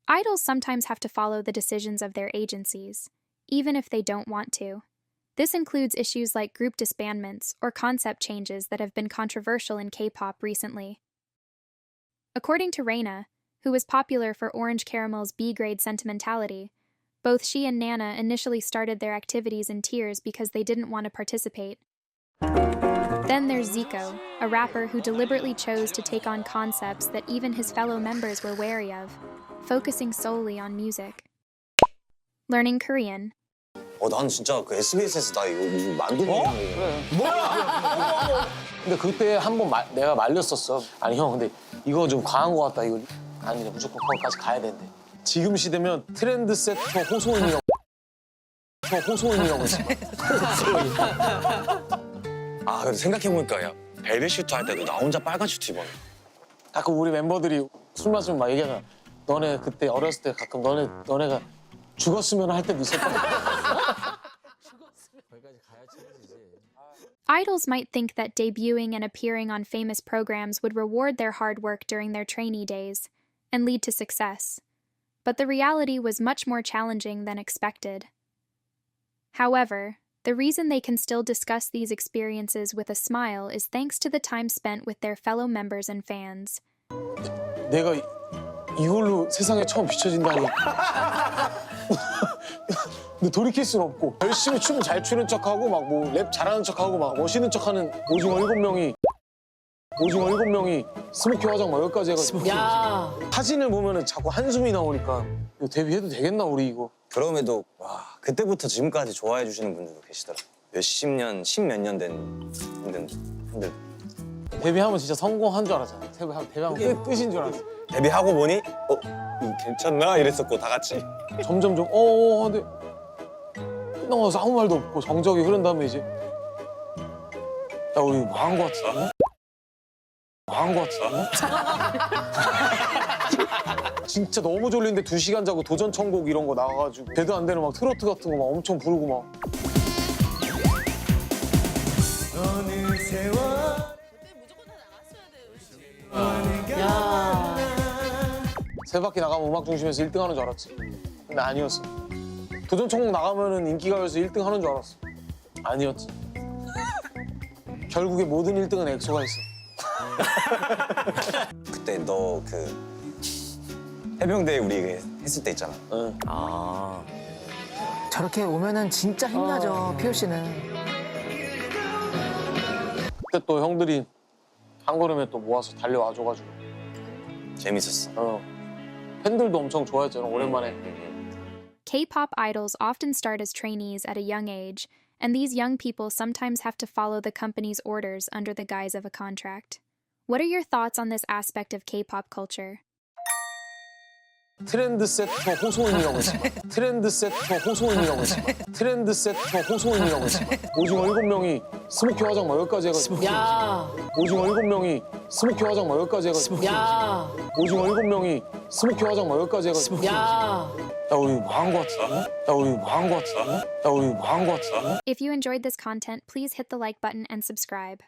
Idols sometimes have to follow the decisions of their agencies, even if they don't want to. This includes issues like group disbandments or concept changes that have been controversial in K-pop recently. According to Reina, who was popular for Orange Caramel's B-grade sentimentality, both she and Nana initially started their activities in tears because they didn't want to participate. Then there's Zico, a rapper who deliberately chose to take on concepts that even his fellow members were wary of, focusing solely on music. Learning Korean. 난 진짜 그 SBS에서 나 이거 무슨 만두국이랑 뭐야? 근데 그때 한 번 내가 말렸었어. 아니 형 근데 이거 좀 과한 거 같다. 이거 아니 무조건 거기까지 가야 된대. 지금 시대면 트렌드 세터 호소인이라고. 호소인이라고 있어. 아 근데 생각해보니까 야 벨벳 슈트 할 때도 나 혼자 빨간 슈트 입었네. 가끔 우리 멤버들이 술 마시면 막 얘기하잖아. 너네 그때 어렸을 때 가끔 너네가 죽었으면 할 때도 있었다. Idols might think that debuting and appearing on famous programs would reward their hard work during their trainee days and lead to success, but the reality was much more challenging than expected. However, the reason they can still discuss these experiences with a smile is thanks to the time spent with their fellow members and fans. 내가 이걸로 세상에 처음 비춰진다니. 근데 돌이킬 수는 없고 열심히 춤 잘 추는 척하고 막 뭐 랩 잘하는 척하고 막 멋있는 척하는 오징어 7명이 스모키 화장 막 여기까지 해가지고 야. 사진을 보면은 자꾸 한숨이 나오니까 이거 데뷔해도 되겠나 우리 이거. 그럼에도 와 그때부터 지금까지 좋아해 주시는 분들도 계시더라. 몇십 년, 십몇 년 된 분들. 데뷔하면 진짜 성공한 줄 알았잖아. 데뷔하면 끝인 줄 알았어. 데뷔하고 보니 이거 괜찮나 이랬었고 다 같이. 점점점 근데 끝나고 나서 아무 말도 없고 정적이 흐른 다음에 이제 야 우리 망한 거 같은데? 진짜 너무 졸린데 2시간 자고 도전 천곡 이런 거 나가가지고 되도 안 되는 막 트로트 같은 거 막 엄청 부르고 막 야. 세 바퀴 나가면 음악 중심에서 1등 하는 줄 알았지. 근데 아니었어. 도전 천곡 나가면은 인기가요에서 1등 하는 줄 알았어. 아니었지. 결국에 모든 1등은 엑소가 했어. 그때 너 그 해병대 우리 했을 때 있잖아. 응. 아 저렇게 오면은 진짜 힘나죠, 피오 씨는. 그때 또 형들이 한 걸음에 또 모아서 달려와줘가지고 재밌었어. 팬들도 엄청 좋아했잖아, 오랜만에. K-pop idols often start as trainees at a young age, and these young people sometimes have to follow the company's orders under the guise of a contract. What are your thoughts on this aspect of K-pop culture? 트렌드 세터 호소인이라고 있어. 오징어 7명이 스모키 화장 막 여기까지 해가지고 야. 오징어 7명이 스모키 화장 막 여기까지 해가지고 야. 오징어 7명이 스모키 화장 막 여기까지 해가지고 야. 야 우리 망한 거 같은데? If you enjoyed this content, please hit the like button and subscribe.